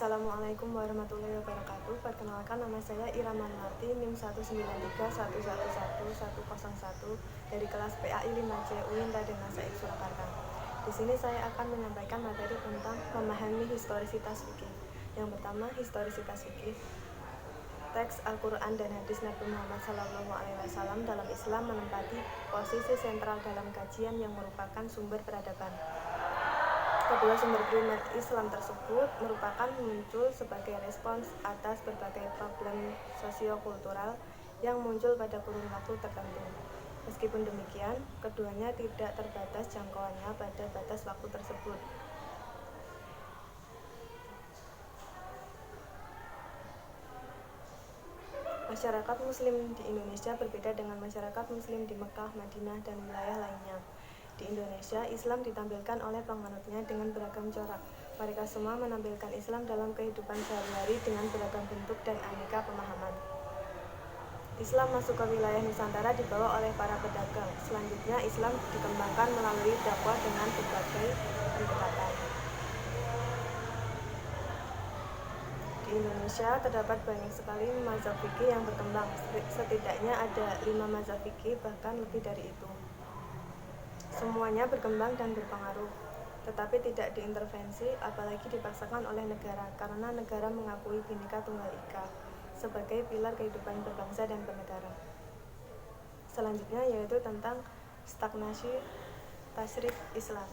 Assalamualaikum warahmatullahi wabarakatuh. Perkenalkan, nama saya Ira Manwati, NIM 193111101 dari kelas PAI 5C UIN Raden Nasaid Surakarta. Di sini saya akan menyampaikan materi tentang memahami historisitas fikih. Yang pertama, historisitas fikih. Teks Al-Quran dan hadis Nabi Muhammad SAW dalam Islam menempati posisi sentral dalam kajian yang merupakan sumber peradaban. Kedua sumber primer Islam tersebut merupakan muncul sebagai respons atas berbagai problem sosiokultural yang muncul pada kurun waktu tertentu. Meskipun demikian, keduanya tidak terbatas jangkauannya pada batas waktu tersebut. Masyarakat Muslim di Indonesia berbeda dengan masyarakat Muslim di Mekah, Madinah, dan wilayah lainnya. Di Indonesia, Islam ditampilkan oleh penganutnya dengan beragam corak. Mereka semua menampilkan Islam dalam kehidupan sehari-hari dengan beragam bentuk dan aneka pemahaman. Islam masuk ke wilayah Nusantara dibawa oleh para pedagang. Selanjutnya, Islam dikembangkan melalui dakwah dengan berbagai pendekatan. Di Indonesia terdapat banyak sekali mazhab fikih yang berkembang. Setidaknya ada 5 mazhab fikih, bahkan lebih dari itu. Semuanya berkembang dan berpengaruh, tetapi tidak diintervensi, apalagi dipaksakan oleh negara, karena negara mengakui Bhinneka Tunggal Ika sebagai pilar kehidupan berbangsa dan bernegara. Selanjutnya yaitu tentang stagnasi tasrif Islam.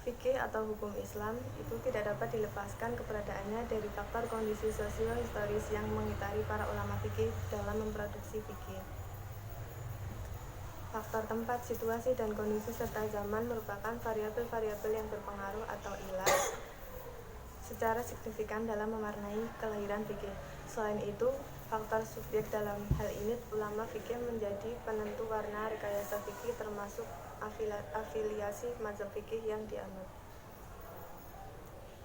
Fikih atau hukum Islam itu tidak dapat dilepaskan keberadaannya dari faktor kondisi sosio-historis yang mengitari para ulama fikih dalam memproduksi fikih. Faktor tempat, situasi, dan kondisi serta zaman merupakan variabel-variabel yang berpengaruh atau ilah secara signifikan dalam mewarnai kelahiran fikih. Selain itu, faktor subjek dalam hal ini ulama fikih menjadi penentu warna rekayasa fikih, termasuk afiliasi mazhab fikih yang dianut.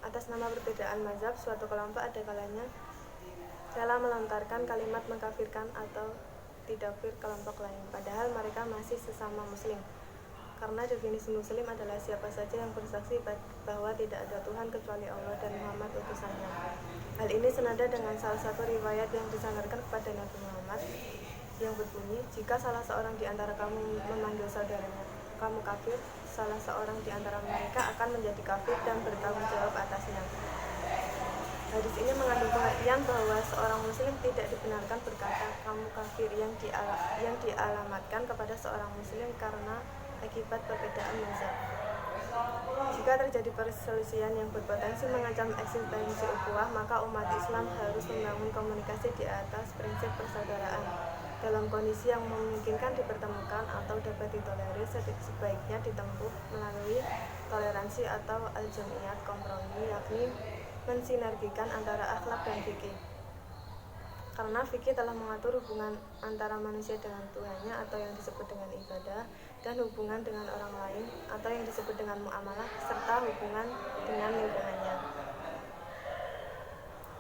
Atas nama perbedaan mazhab, suatu kelompok ada kalanya rela melontarkan kalimat mengkafirkan atau didakfir kelompok lain, padahal mereka masih sesama muslim. Karena definisi muslim adalah siapa saja yang bersaksi bahwa tidak ada Tuhan kecuali Allah dan Muhammad utusannya. Hal ini senada dengan salah satu riwayat yang disandarkan kepada Nabi Muhammad yang berbunyi, jika salah seorang di antara kamu memanggil saudaranya, kamu kafir, salah seorang di antara mereka akan menjadi kafir dan bertanggung jawab atasnya. Hadis ini mengandung pengertian bahwa seorang muslim tidak dibenarkan berkata kamu kafir yang dialamatkan kepada seorang muslim karena akibat perbedaan mazhab. Jika terjadi perselisihan yang berpotensi mengancam eksistensi ukhuwah, maka umat Islam harus membangun komunikasi di atas prinsip persaudaraan. Dalam kondisi yang memungkinkan dipertemukan atau dapat ditolerir, sebaiknya ditempuh melalui toleransi atau al-jam'iyat kompromi, yakni mensinergikan antara akhlak dan fikih. Karena fikih telah mengatur hubungan antara manusia dengan Tuhannya atau yang disebut dengan ibadah, dan hubungan dengan orang lain atau yang disebut dengan muamalah, serta hubungan dengan lingkungannya.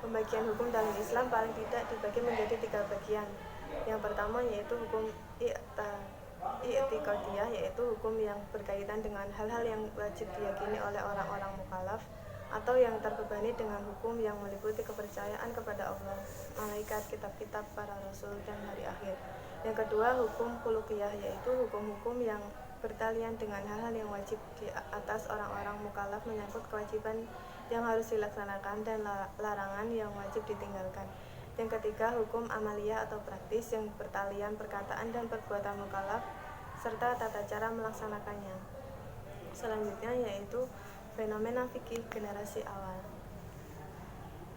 Pembagian hukum dalam Islam paling tidak dibagi menjadi 3 bagian. Yang pertama yaitu hukum i'tiqadiyah, yaitu hukum yang berkaitan dengan hal-hal yang wajib diyakini oleh orang-orang mukallaf atau yang terbebani dengan hukum yang meliputi kepercayaan kepada Allah, malaikat, kitab-kitab, para rasul, dan hari akhir. Yang kedua, hukum khuluqiyah, yaitu hukum-hukum yang bertalian dengan hal-hal yang wajib di atas orang-orang mukallaf menyangkut kewajiban yang harus dilaksanakan dan larangan yang wajib ditinggalkan. Yang ketiga, hukum amaliyah atau praktis yang bertalian perkataan dan perbuatan mukallaf serta tata cara melaksanakannya. Selanjutnya yaitu fenomena fikih generasi awal.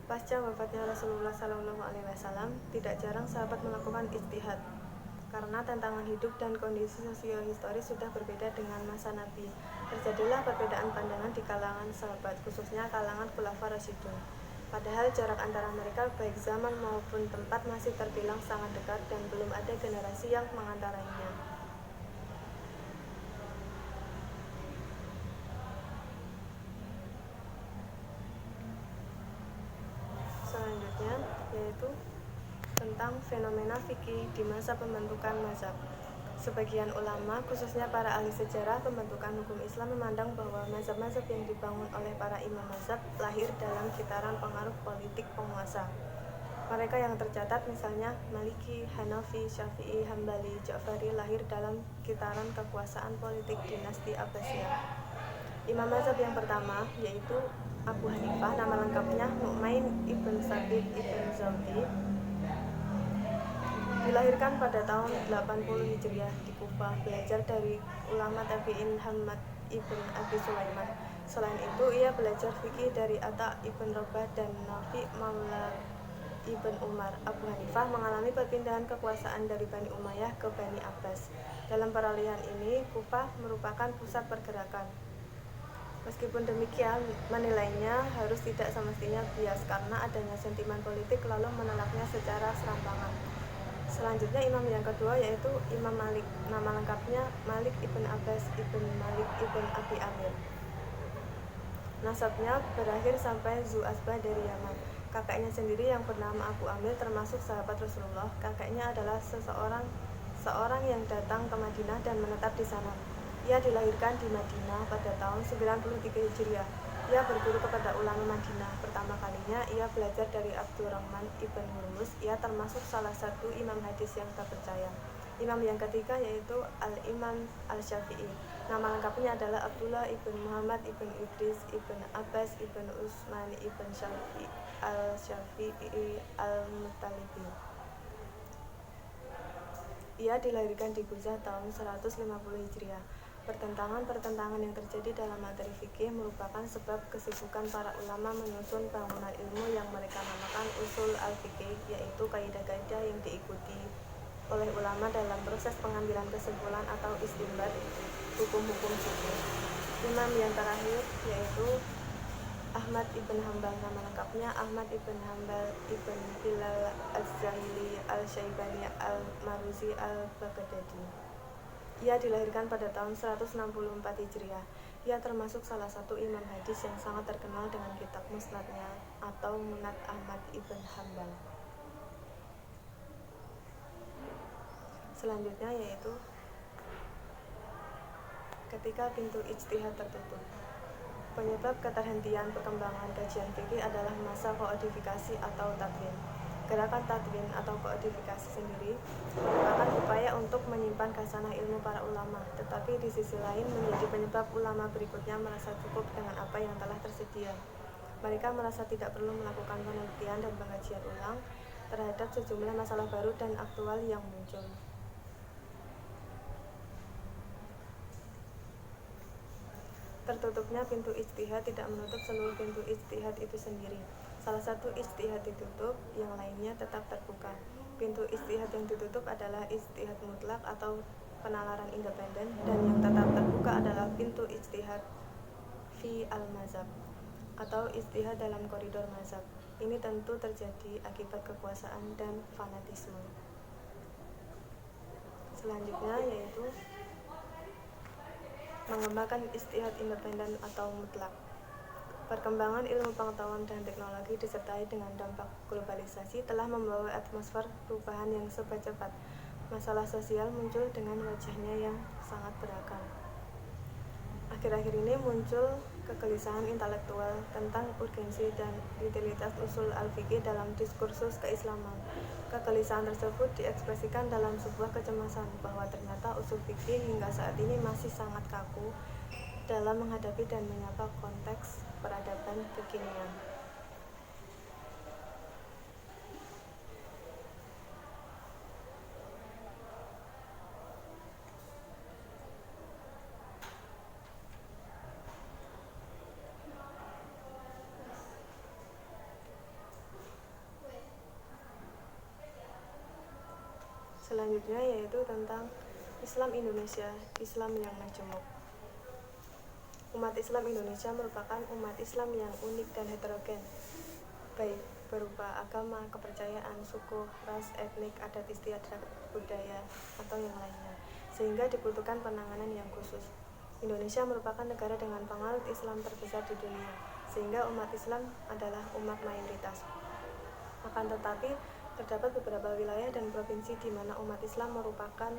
Pasca wafatnya Rasulullah SAW, tidak jarang sahabat melakukan ijtihad karena tantangan hidup dan kondisi sosio-historis sudah berbeda dengan masa Nabi. Terjadilah perbedaan pandangan di kalangan sahabat, khususnya kalangan khulafa rasyidun. Padahal jarak antara mereka baik zaman maupun tempat masih terbilang sangat dekat dan belum ada generasi yang mengantarainya. Selanjutnya yaitu tentang fenomena fikih di masa pembentukan mazhab. Sebagian ulama, khususnya para ahli sejarah pembentukan hukum Islam, memandang bahwa mazhab-mazhab yang dibangun oleh para imam mazhab lahir dalam kitaran pengaruh politik penguasa. Mereka yang tercatat misalnya Maliki, Hanafi, Syafi'i, Hambali, Ja'fari lahir dalam kitaran kekuasaan politik dinasti Abbasiyah. Imam mazhab yang pertama yaitu Abu Hanifah, nama lengkapnya Nu'main ibn Sabit ibn Zawdi, dilahirkan pada tahun 80 Hijriah di Kufah, belajar dari ulama tabi'in Hamad ibn Abi Sulaiman. Selain itu, ia belajar fikih dari Atta ibn Rabah dan Nafi Maula ibn Umar. Abu Hanifah mengalami perpindahan kekuasaan dari Bani Umayyah ke Bani Abbas. Dalam peralihan ini, Kufah merupakan pusat pergerakan. Meskipun demikian, menilainya harus tidak semestinya bias karena adanya sentimen politik lalu menolaknya secara serampangan. Selanjutnya imam yang kedua yaitu Imam Malik, nama lengkapnya Malik ibn Abbas ibn Malik ibn Abi Amir. Nasabnya berakhir sampai Zu'asbah dari Yaman. Kakeknya sendiri yang bernama Abu Amir termasuk sahabat Rasulullah. Kakeknya adalah seorang yang datang ke Madinah dan menetap di sana. Ia dilahirkan di Madinah pada tahun 93 Hijriah. Ia berguru kepada ulama Madinah. Pertama kalinya ia belajar dari Abdurrahman ibn Hurmuz. Ia termasuk salah satu imam hadis yang terpercaya. Imam yang ketiga yaitu Al-Imam Al-Syafi'i. Nama lengkapnya adalah Abdullah ibn Muhammad ibn Idris ibn Abbas ibn Utsman ibn Syafi'i Al-Syafi'i Al-Muttalibi. Ia dilahirkan di Kuzah tahun 150 Hijriah. Pertentangan-pertentangan yang terjadi dalam materi fikih merupakan sebab kesibukan para ulama menyusun bangunan ilmu yang mereka namakan usul al-fikih, yaitu kaidah-kaidah yang diikuti oleh ulama dalam proses pengambilan kesimpulan atau istinbat hukum-hukum fikih. Imam yang terakhir yaitu Ahmad ibn Hambal, nama lengkapnya Ahmad ibn Hambal ibn Bilal Az-Zahili Al-Syaibani Al-Maruzi Al-Baghdadi. Ia dilahirkan pada tahun 164 Hijriah. Ia termasuk salah satu imam hadis yang sangat terkenal dengan kitab Musnadnya atau Musnad Ahmad ibn Hambal. Selanjutnya yaitu ketika pintu ijtihad tertutup. Penyebab keterhentian perkembangan kajian fikih adalah masa kodifikasi atau tadwin. Gerakan tadwin atau kodifikasi sendiri merupakan upaya untuk menyimpan khasanah ilmu para ulama, tetapi di sisi lain menjadi penyebab ulama berikutnya merasa cukup dengan apa yang telah tersedia. Mereka merasa tidak perlu melakukan penelitian dan pengkajian ulang terhadap sejumlah masalah baru dan aktual yang muncul. Tertutupnya pintu ijtihad tidak menutup seluruh pintu ijtihad itu sendiri. Salah satu ijtihad ditutup, yang lainnya tetap terbuka. Pintu ijtihad yang ditutup adalah ijtihad mutlak atau penalaran independen, dan yang tetap terbuka adalah pintu ijtihad fi al-mazhab atau ijtihad dalam koridor mazhab. Ini tentu terjadi akibat kekuasaan dan fanatisme. Selanjutnya yaitu mengembangkan ijtihad independen atau mutlak. Perkembangan ilmu pengetahuan dan teknologi disertai dengan dampak globalisasi telah membawa atmosfer perubahan yang serba cepat. Masalah sosial muncul dengan wajahnya yang sangat beragam. Akhir-akhir ini muncul kegelisahan intelektual tentang urgensi dan utilitas usul al-fikih dalam diskursus keislaman. Kegelisahan tersebut diekspresikan dalam sebuah kecemasan bahwa ternyata usul fikih hingga saat ini masih sangat kaku dalam menghadapi dan menyapa konteks peradaban kekinian. Selanjutnya yaitu tentang Islam Indonesia, Islam yang majemuk. Umat Islam Indonesia merupakan umat Islam yang unik dan heterogen, baik berupa agama, kepercayaan, suku, ras, etnik, adat istiadat, budaya, atau yang lainnya, sehingga dibutuhkan penanganan yang khusus. Indonesia merupakan negara dengan penganut Islam terbesar di dunia, sehingga umat Islam adalah umat mayoritas. Akan tetapi, terdapat beberapa wilayah dan provinsi di mana umat Islam merupakan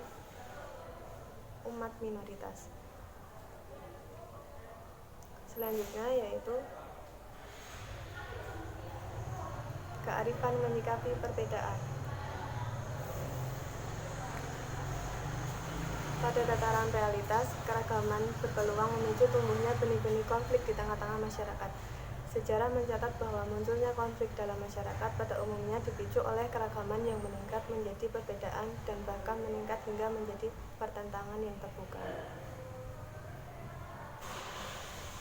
umat minoritas. Selanjutnya yaitu kearifan menyikapi perbedaan. Pada tataran realitas, keragaman berpeluang memicu tumbuhnya benih-benih konflik di tengah-tengah masyarakat. Sejarah mencatat bahwa munculnya konflik dalam masyarakat pada umumnya dipicu oleh keragaman yang meningkat menjadi perbedaan dan bahkan meningkat hingga menjadi pertentangan yang terbuka.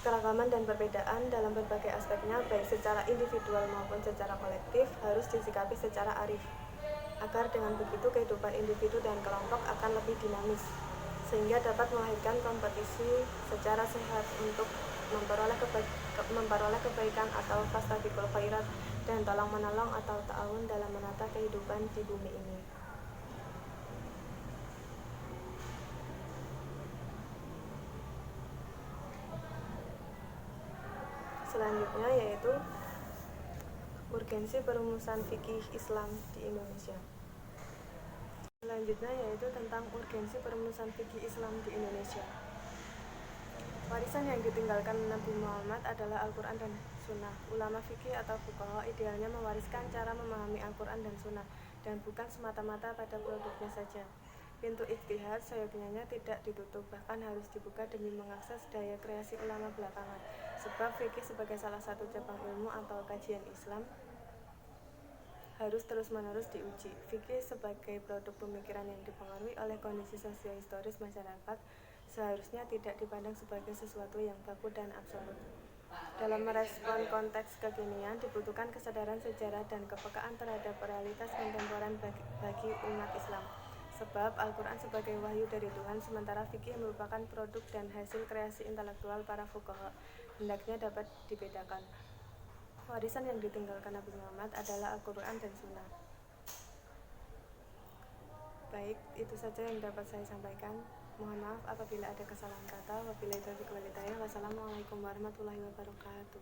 Keragaman dan perbedaan dalam berbagai aspeknya, baik secara individual maupun secara kolektif, harus disikapi secara arif, agar dengan begitu kehidupan individu dan kelompok akan lebih dinamis, sehingga dapat melahirkan kompetisi secara sehat untuk memperoleh kebaikan atau fastabiqul khairat dan tolong-menolong atau ta'awun dalam menata kehidupan di bumi ini. Selanjutnya yaitu urgensi perumusan fikih Islam di Indonesia. Selanjutnya yaitu tentang urgensi perumusan fikih Islam di Indonesia. Warisan yang ditinggalkan Nabi Muhammad adalah Al-Quran dan Sunnah. Ulama fikih atau fuqaha idealnya mewariskan cara memahami Al-Quran dan Sunnah, dan bukan semata-mata pada produknya saja. Pintu ijtihad seyogyanya tidak ditutup, bahkan harus dibuka demi mengakses daya kreasi ulama belakangan. Sebab fikih sebagai salah satu cabang ilmu atau kajian Islam harus terus-menerus diuji. Fikih sebagai produk pemikiran yang dipengaruhi oleh kondisi sosio-historis masyarakat seharusnya tidak dipandang sebagai sesuatu yang baku dan absolut. Dalam merespon konteks kekinian, dibutuhkan kesadaran sejarah dan kepekaan terhadap realitas kontemporer bagi umat Islam. Sebab Al-Quran sebagai wahyu dari Tuhan, sementara fikih merupakan produk dan hasil kreasi intelektual para fuqaha, hendaknya dapat dibedakan. Warisan yang ditinggalkan Nabi Muhammad adalah Al-Quran dan Sunnah. Baik, itu saja yang dapat saya sampaikan. Mohon maaf apabila ada kesalahan kata. Wabillahi taufiq wal hidayah. Wassalamualaikum warahmatullahi wabarakatuh.